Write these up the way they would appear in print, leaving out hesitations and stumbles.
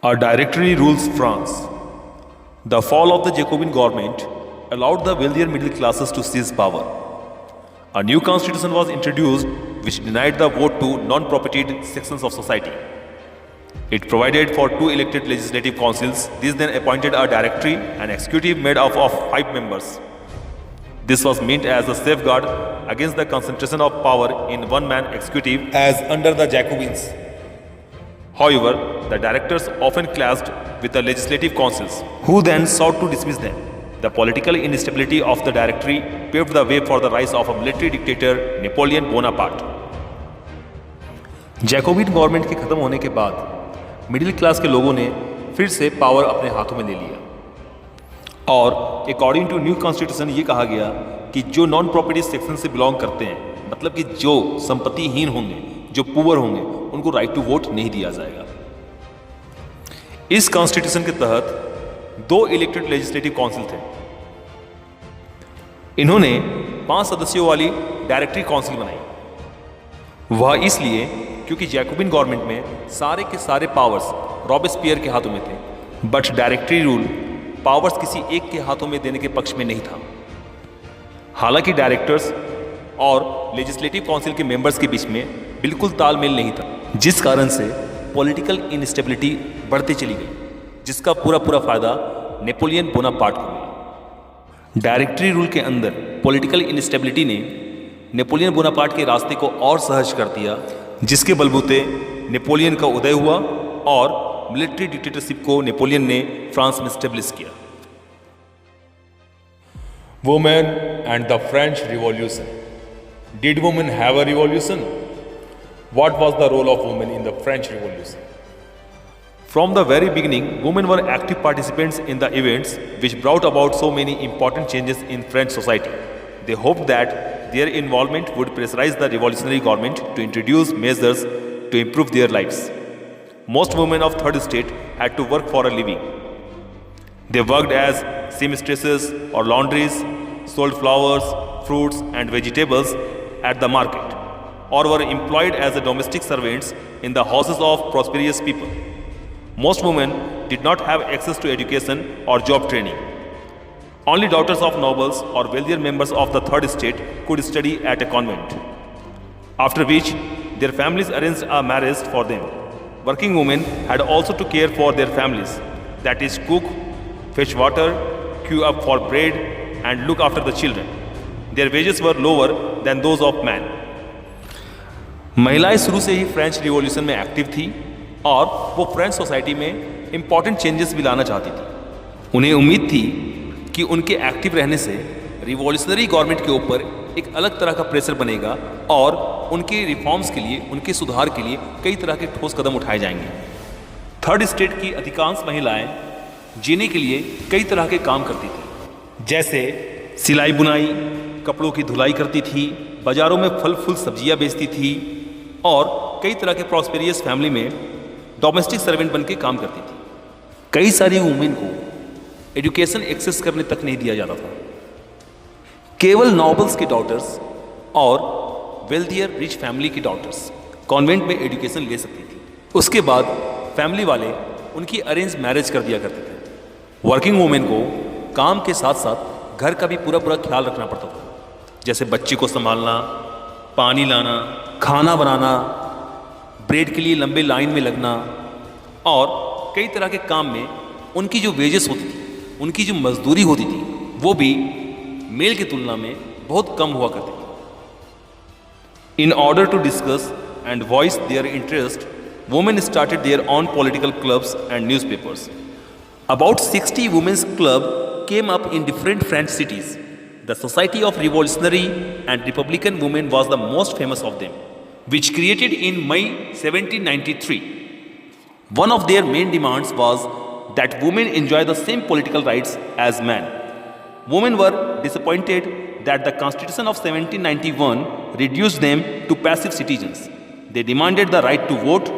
A directory rules France. The fall of the Jacobin government allowed the wealthier middle classes to seize power. A new constitution was introduced which denied the vote to non-propertied sections of society. It provided for 2 elected legislative councils. These then appointed a directory and executive made up of 5 members. This was meant as a safeguard against the concentration of power in one-man executive as under the Jacobins. However, the directors often clashed with the legislative councils, who then sought to dismiss them. The political instability of the directory paved the way for the rise of a military dictator, Napoleon Bonaparte. Jacobian government के खत्म होने के बाद middle class के लोगों ने फिर से पावर अपने हाथों में ले लिया और अकॉर्डिंग टू न्यू कॉन्स्टिट्यूशन ये कहा गया कि जो नॉन प्रॉपर्टी सेक्शन से बिलोंग करते हैं, मतलब कि जो संपत्तिहीन होंगे, जो पुअर होंगे, उनको राइट टू वोट नहीं दिया जाएगा। इस कॉन्स्टिट्यूशन के तहत 2 इलेक्टेड लेजिस्लेटिव काउंसिल थे। इन्होंने 5 सदस्यों वाली डायरेक्टरी काउंसिल बनाई। वह इसलिए क्योंकि जैकोबिन गवर्नमेंट में सारे के सारे पावर्स रॉबेस्पियर के हाथों में थे, बट डायरेक्टरी रूल पावर्स किसी एक के हाथों में देने के पक्ष में नहीं था। हालांकि डायरेक्टर्स और लेजिस्लेटिव काउंसिल के मेंबर्स के बीच में बिल्कुल तालमेल नहीं था, जिस कारण से पॉलिटिकल इनस्टेबिलिटी बढ़ती चली गई, जिसका पूरा फायदा नेपोलियन बोनापार्ट को मिला। डायरेक्टरी रूल के अंदर पॉलिटिकल इनस्टेबिलिटी ने नेपोलियन बोनापार्ट के रास्ते को और सहज कर दिया, जिसके बलबूते नेपोलियन का उदय हुआ और मिलिट्री डिक्टेटरशिप को नेपोलियन ने फ्रांस में स्टेब्लिश किया। Women and the French Revolution. Did women have a revolution? What was the role of women in the French Revolution? From the very beginning, women were active participants in the events which brought about so many important changes in French society. They hoped that their involvement would pressurize the revolutionary government to introduce measures to improve their lives. Most women of third estate had to work for a living. They worked as seamstresses or laundries, sold flowers, fruits and vegetables at the market, or were employed as domestic servants in the houses of prosperous people. Most women did not have access to education or job training. Only daughters of nobles or wealthier members of the third estate could study at a convent, after which their families arranged a marriage for them. Working women had also to care for their families, that is, cook, fetch water, queue up for bread and look after the children. Their wages were lower than those of men. महिलाएं शुरू से ही French revolution में active थी और वो French society में important changes भी लाना चाहती थी। उन्हें उम्मीद थी कि उनके एक्टिव रहने से रिवॉल्यूशनरी गवर्नमेंट के ऊपर एक अलग तरह का प्रेशर बनेगा और उनके रिफॉर्म्स के लिए, उनके सुधार के लिए कई तरह के ठोस कदम उठाए जाएंगे। थर्ड स्टेट की अधिकांश महिलाएं जीने के लिए कई तरह के काम करती थी, जैसे सिलाई बुनाई, कपड़ों की धुलाई करती थी, बाजारों में फल फूल सब्जियां बेचती थी और कई तरह के प्रॉस्पेरियस फैमिली में डोमेस्टिक सर्वेंट बन के काम करती थी। कई सारी वुमेन को एजुकेशन एक्सेस करने तक नहीं दिया जाता था। केवल नॉबल्स के डॉटर्स और वेल्थियर रिच फैमिली की डॉटर्स कॉन्वेंट में एजुकेशन ले सकती थी। उसके बाद फैमिली वाले उनकी अरेंज मैरिज कर दिया करते थे। वर्किंग वुमेन को काम के साथ साथ घर का भी पूरा ख्याल रखना पड़ता था, जैसे बच्ची को संभालना, पानी लाना, खाना बनाना, ब्रेड के लिए लंबे लाइन में लगना और कई तरह के काम में उनकी जो वेजेस होती थी, उनकी जो मजदूरी होती थी, वो भी मेल की तुलना में बहुत कम हुआ करती थी। In order to discuss and voice their interest, women started their own political clubs and newspapers. About 60 women's clubs came up in different French cities. The Society of Revolutionary and Republican Women was the most famous of them, which created in May 1793. One of their main demands was that women enjoy the same political rights as men. Women were disappointed that the Constitution of 1791 reduced them to passive citizens. They demanded the right to vote,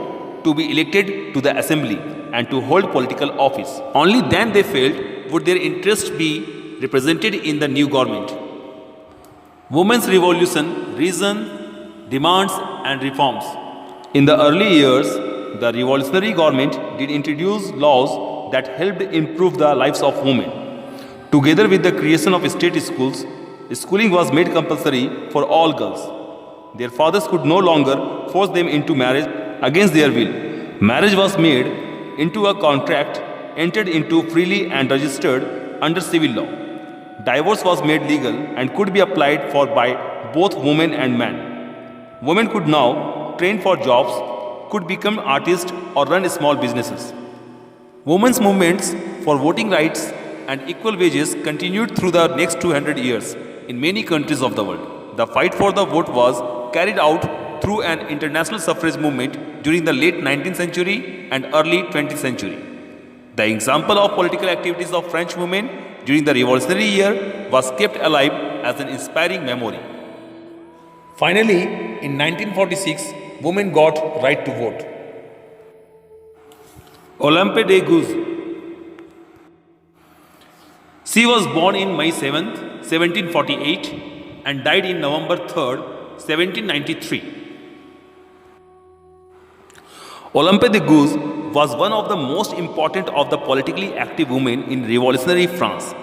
to be elected to the assembly and to hold political office. Only then they felt would their interests be represented in the new government. Women's revolution, reason, demands and reforms. In the early years, the revolutionary government did introduce laws that helped improve the lives of women. Together with the creation of state schools, schooling was made compulsory for all girls. Their fathers could no longer force them into marriage against their will. Marriage was made into a contract entered into freely and registered under civil law. Divorce was made legal and could be applied for by both women and men. Women could now train for jobs, could become artists or run small businesses. Women's movements for voting rights and equal wages continued through the next 200 years in many countries of the world. The fight for the vote was carried out through an international suffrage movement during the late 19th century and early 20th century. The example of political activities of French women during the Revolutionary year was kept alive as an inspiring memory. Finally, in 1946, women got right to vote. Olympe de Gouges. She was born in May 7th, 1748 and died in November 3rd, 1793. Olympe de Gouges was one of the most important of the politically active women in revolutionary France.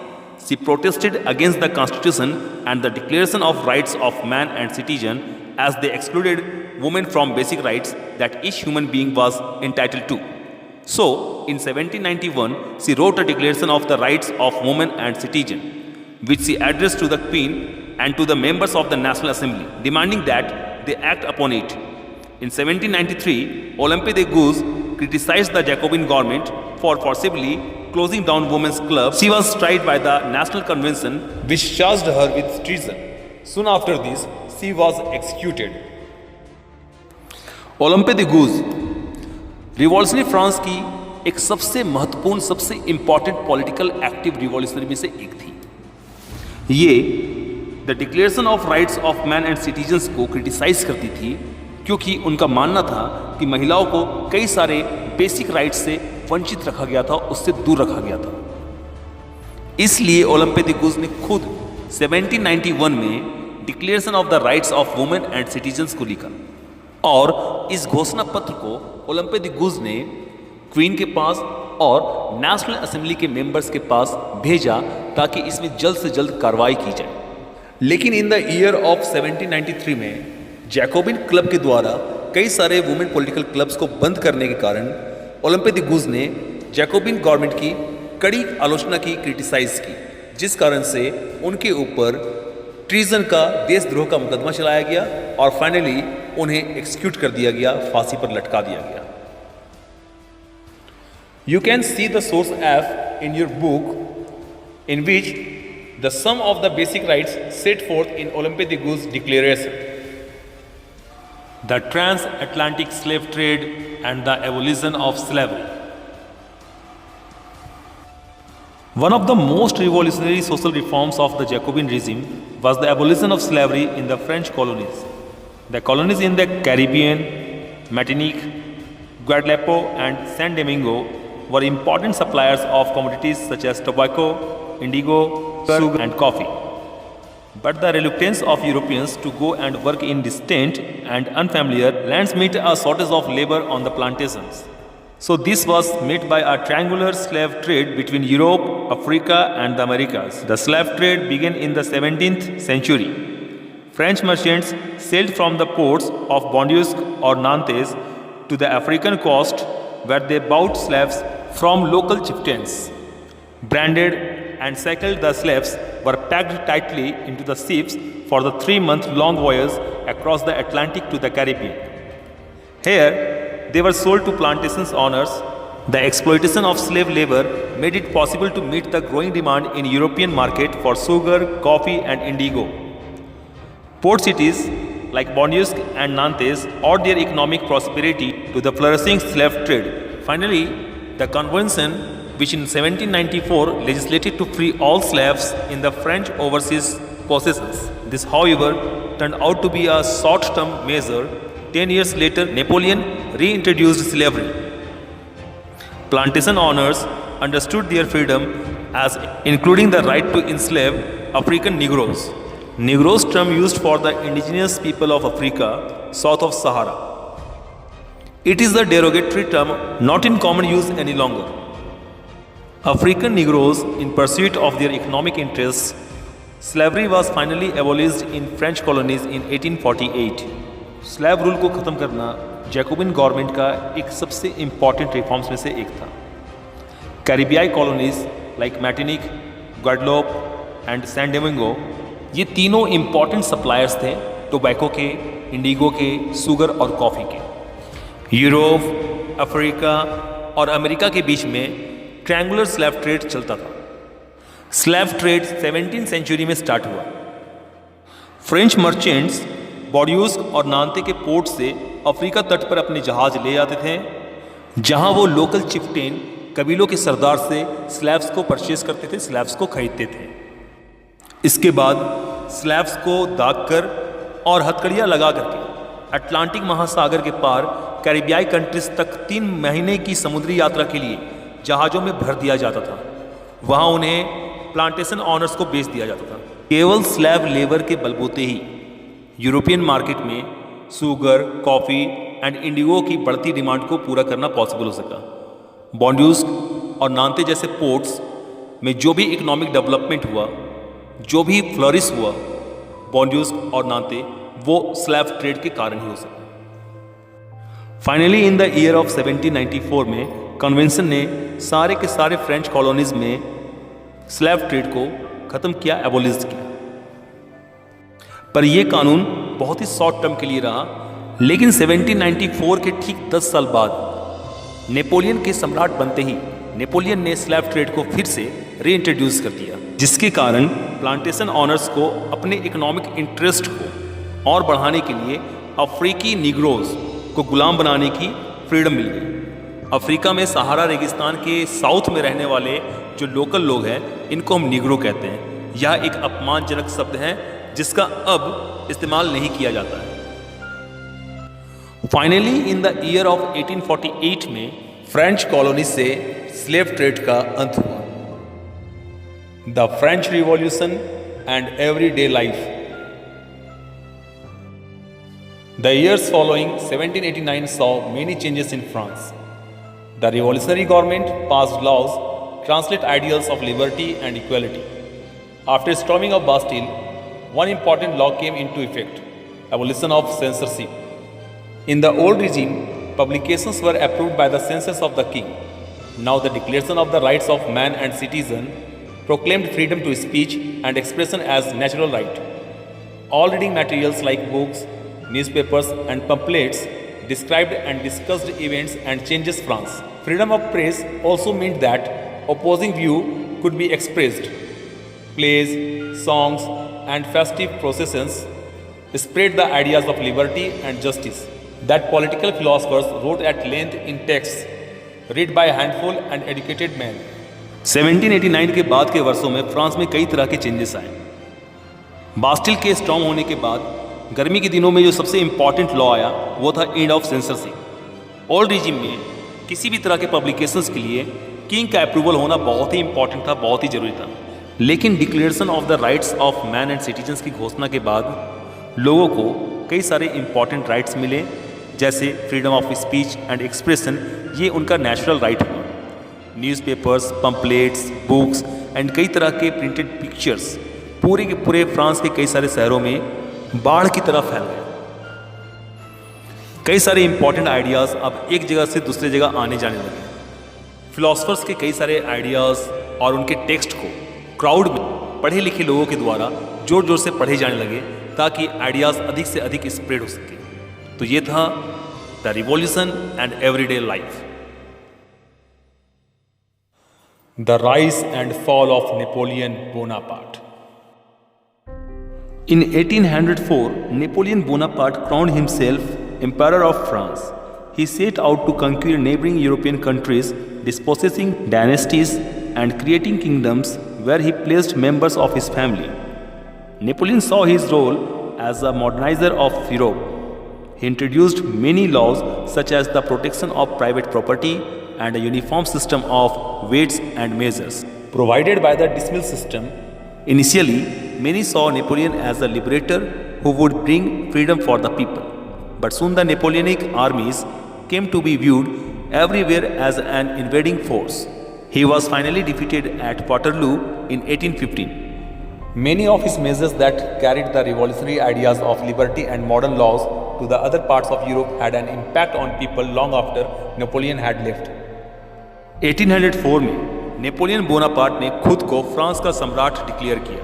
She protested against the constitution and the Declaration of Rights of Man and Citizen as they excluded women from basic rights that each human being was entitled to. So, in 1791, she wrote a Declaration of the Rights of Women and Citizen, which she addressed to the Queen and to the members of the National Assembly, demanding that they act upon it. In 1793, Olympe de Gouges criticized the Jacobin government for forcibly closing down women's clubs. She was tried by the National Convention, which charged her with treason. Soon after this, she was executed. Olympe de Gouges revolutionary France की एक सबसे महत्वपूर्ण, सबसे important political active revolutionary में से एक थी। ये the declaration of rights of man and citizens को क्रिटिसाइज करती थी, क्योंकि उनका मानना था कि महिलाओं को कई सारे बेसिक राइट्स से वंचित रखा गया था, उससे दूर रखा गया था। इसलिए ओलंपे द गूज ने खुद 1791 में declaration of the rights of women and citizens को लिखा और इस घोषणा पत्र को ओलंपे द गूज ने क्वीन के पास और नेशनल असेंबली के मेंबर्स के पास भेजा ताकि इसमें जल्द से जल्द कार्रवाई की जाए। लेकिन इन द ईयर ऑफ 1793 में जैकोबिन क्लब के द्वारा कई सारे वुमेन पॉलिटिकल क्लब्स को बंद करने के कारण ओलंपे द गूज ने जैकोबिन गवर्नमेंट की कड़ी आलोचना की, क्रिटिसाइज की, जिस कारण से उनके ऊपर ट्रीजन का, देशद्रोह का मुकदमा चलाया गया और फाइनली उन्हें एक्सिक्यूट कर दिया गया, फांसी पर लटका दिया गया। You can see the source F in your book, in which the sum of the basic rights set forth in Olympe de Gouges Declaration. The transatlantic slave trade and the abolition of slavery. One of the most revolutionary social reforms of the Jacobin regime was the abolition of slavery in the French colonies. The colonies in the Caribbean, Martinique, Guadeloupe and Saint Domingo were important suppliers of commodities such as tobacco, indigo, sugar and coffee. But the reluctance of Europeans to go and work in distant and unfamiliar lands meant a shortage of labor on the plantations. So this was met by a triangular slave trade between Europe, Africa and the Americas. The slave trade began in the 17th century. French merchants sailed from the ports of Bordeaux or Nantes to the African coast, where they bought slaves from local chieftains. Branded and shackled, the slaves were packed tightly into the ships for the 3-month-long voyage across the Atlantic to the Caribbean. Here, they were sold to plantations owners. The exploitation of slave labor made it possible to meet the growing demand in European market for sugar, coffee and indigo. Port cities like Bordeaux and Nantes owed their economic prosperity to the flourishing slave trade. Finally, the convention, which in 1794 legislated to free all slaves in the French overseas possessions. This, however, turned out to be a short-term measure. 10 years later, Napoleon reintroduced slavery. Plantation owners understood their freedom as including the right to enslave African Negroes. Negroes term used for the indigenous people of Africa south of Sahara. It is a derogatory term not in common use any longer. African Negroes, in pursuit of their economic interests, slavery was finally abolished in French colonies in 1848. Slave rule को ख़त्म करना Jacobian government का एक सबसे important reforms में से एक था. कैरिबियाई colonies like Martinique, Guadeloupe and San Domingo, ये तीनों इम्पॉर्टेंट सप्लायर्स थे टोबैको के, इंडिगो के, शुगर और कॉफ़ी के. यूरोप, अफ्रीका और अमेरिका के बीच में ट्रायंगुलर स्लैव ट्रेड चलता था. स्लैव ट्रेड 17वीं सेंचुरी में स्टार्ट हुआ. फ्रेंच मर्चेंट्स बॉर्डियूस और नांते के पोर्ट से अफ्रीका तट पर अपने जहाज ले जाते थे, जहां वो लोकल चिफ्टेन कबीलों के सरदार से स्लैव्स को परचेज करते थे, स्लैव्स को खरीदते थे. इसके बाद स्लैव्स को दाग कर और हथकड़ियाँ लगा करके अटलांटिक महासागर के पार कैरिबियाई कंट्रीज तक 3 महीने की समुद्री यात्रा के लिए जहाज़ों में भर दिया जाता था. वहाँ उन्हें प्लांटेशन ऑनर्स को बेच दिया जाता था. केवल स्लैव लेबर के बलबूते ही यूरोपियन मार्केट में शुगर, कॉफ़ी एंड इंडिगो की बढ़ती डिमांड को पूरा करना पॉसिबल हो सका. बॉन्ड्यूस और नांते जैसे पोर्ट्स में जो भी इकोनॉमिक डेवलपमेंट हुआ, जो भी फ्लरिश हुआ, बॉन्ड्यूस और नांते, वो स्लैव ट्रेड के कारण ही हो सका. Finally in the year of 1794 में कन्वेंशन ने सारे के सारे फ्रेंच कॉलोनीज में स्लैव ट्रेड को ख़त्म किया, एबोलिश किया. पर यह कानून बहुत ही शॉर्ट टर्म के लिए रहा. लेकिन 1794 के ठीक 10 साल बाद नेपोलियन के सम्राट बनते ही नेपोलियन ने स्लैव ट्रेड को फिर से रीइंट्रोड्यूस कर दिया, जिसके कारण प्लांटेशन ऑनर्स को अपने इकोनॉमिक इंटरेस्ट को और बढ़ाने के लिए अफ्रीकी निग्रोज को गुलाम बनाने की फ्रीडम मिल गई. अफ्रीका में सहारा रेगिस्तान के साउथ में रहने वाले जो लोकल लोग हैं, इनको हम निग्रो कहते हैं. यह एक अपमानजनक शब्द है जिसका अब इस्तेमाल नहीं किया जाता है. Finally in the year of 1848 में फ्रेंच कॉलोनी से स्लेव ट्रेड का अंत हुआ. The French revolution and everyday life. The years following 1789 saw many changes in France. The revolutionary government passed laws translate ideals of liberty and equality. After storming of Bastille, one important law came into effect: abolition of censorship. In the old regime, publications were approved by the censors of the king. Now the Declaration of the Rights of Man and Citizen proclaimed freedom to speech and expression as natural right. All reading materials like books, newspapers and pamphlets described and discussed events and changes France. Freedom of press also meant that opposing view could be expressed. Plays, songs and festive processions spread the ideas of liberty and justice that political philosophers wrote at length in texts read by a handful and educated men. 1789 के बाद के वर्षों में France में कई तरह के changes आए. बास्टिल के स्टॉर्म होने के बाद गर्मी के दिनों में जो सबसे इम्पॉर्टेंट लॉ आया वो था end of censorship. Old regime में किसी भी तरह के पब्लिकेशंस के लिए किंग का अप्रूवल होना बहुत ही इंपॉर्टेंट था, बहुत ही ज़रूरी था. लेकिन declaration of the rights of man and citizens की घोषणा के बाद लोगों को कई सारे इंपॉर्टेंट राइट्स मिले, जैसे freedom of speech and expression. ये उनका नेचुरल राइट हुआ. न्यूज़पेपर्स, पम्पलेट्स, बुक्स एंड कई तरह के प्रिंटेड पिक्चर्स पूरे के पूरे फ्रांस के कई सारे शहरों में बाढ़ की तरह फैल गए. कई सारे इंपॉर्टेंट आइडियाज़ अब एक जगह से दूसरी जगह आने जाने लगे. फिलोसफर्स के कई सारे आइडियाज़ और उनके टेक्स्ट को क्राउड में पढ़े लिखे लोगों के द्वारा जोर जोर से पढ़े जाने लगे ताकि आइडियाज़ अधिक से अधिक स्प्रेड हो सके. तो ये था the revolution and everyday life. The rise and fall of Napoleon Bonaparte. In 1804, Napoleon Bonaparte crowned himself Emperor of France. He set out to conquer neighboring European countries, dispossessing dynasties and creating kingdoms where he placed members of his family. Napoleon saw his role as a modernizer of Europe. He introduced many laws such as the protection of private property and a uniform system of weights and measures provided by the decimal system. Initially, many saw Napoleon as a liberator who would bring freedom for the people. But soon the Napoleonic armies came to be viewed everywhere as an invading force. He was finally defeated at Waterloo in 1815. Many of his measures that carried the revolutionary ideas of liberty and modern laws to the other parts of Europe had an impact on people long after Napoleon had left. 1804 में Napoleon Bonaparte ने खुद को France का सम्राट declare किया।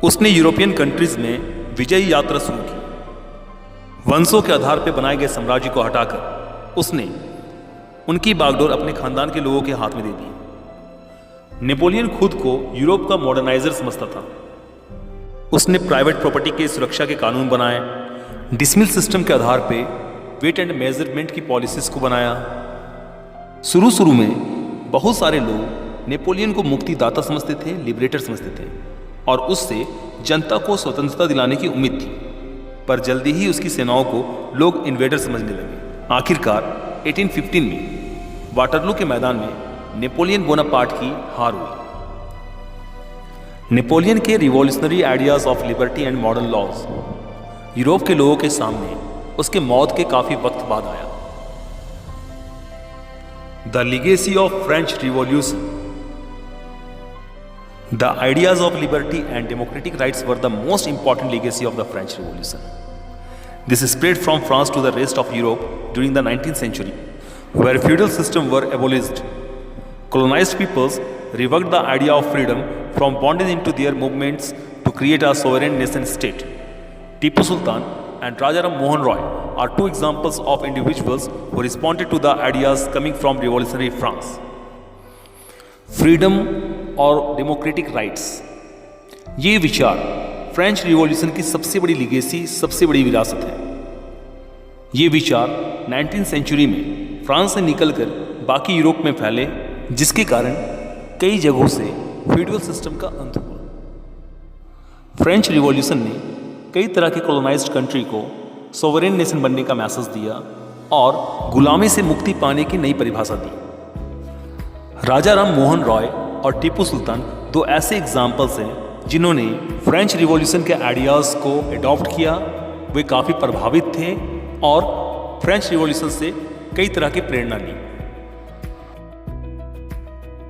उसने European countries में विजयी यात्रा शुरू की। वंशों के आधार पर बनाए गए साम्राज्य को हटाकर उसने उनकी बागडोर अपने खानदान के लोगों के हाथ में दे दी। नेपोलियन खुद को यूरोप का मॉडर्नाइजर समझता था। उसने प्राइवेट प्रॉपर्टी के सुरक्षा के कानून बनाए, डिसमिल सिस्टम के आधार पे वेट एंड मेजरमेंट की पॉलिसीज को बनाया। शुरू में बहुत सारे लोग नेपोलियन को मुक्तिदाता समझते थे, लिबरेटर समझते थे और उससे जनता को स्वतंत्रता दिलाने की उम्मीद थी, पर जल्दी ही उसकी सेनाओं को लोग इन्वेडर समझने लगे। आखिरकार 1815 में वाटरलू के मैदान में नेपोलियन बोनापार्ट की हार हुई। नेपोलियन के revolutionary ideas of liberty and modern laws Europe के लोगों के सामने उसके मौत के काफी वक्त बाद आया। The legacy of French revolution. The ideas of liberty and democratic rights were the most important legacy of the French Revolution. This spread from France to the rest of Europe during the 19th century, where feudal systems were abolished. Colonized peoples revoked the idea of freedom from bondage into their movements to create a sovereign nation state. Tipu Sultan and Rajaram Mohan Roy are two examples of individuals who responded to the ideas coming from revolutionary France. Freedom और democratic rights, ये विचार French revolution की सबसे बड़ी legacy, सबसे बड़ी विरासत है। ये विचार 19th सेंचुरी में फ्रांस से निकलकर बाकी यूरोप में फैले, जिसके कारण कई जगहों से फ्यूडल सिस्टम का अंत हुआ। फ्रेंच रिवॉल्यूशन ने कई तरह के कॉलोनाइज्ड कंट्री को सोवरेन नेशन बनने का मैसेज दिया और गुलामी से मुक्ति पाने की नई परिभाषा दी। राजा राम मोहन रॉय और टीपू सुल्तान दो ऐसे एग्जाम्पल्स हैं जिन्होंने फ्रेंच रिवॉल्यूशन के आइडियाज़ को एडॉप्ट किया। वे काफ़ी प्रभावित थे और फ्रेंच रिवॉल्यूशन से कई तरह की प्रेरणा ली।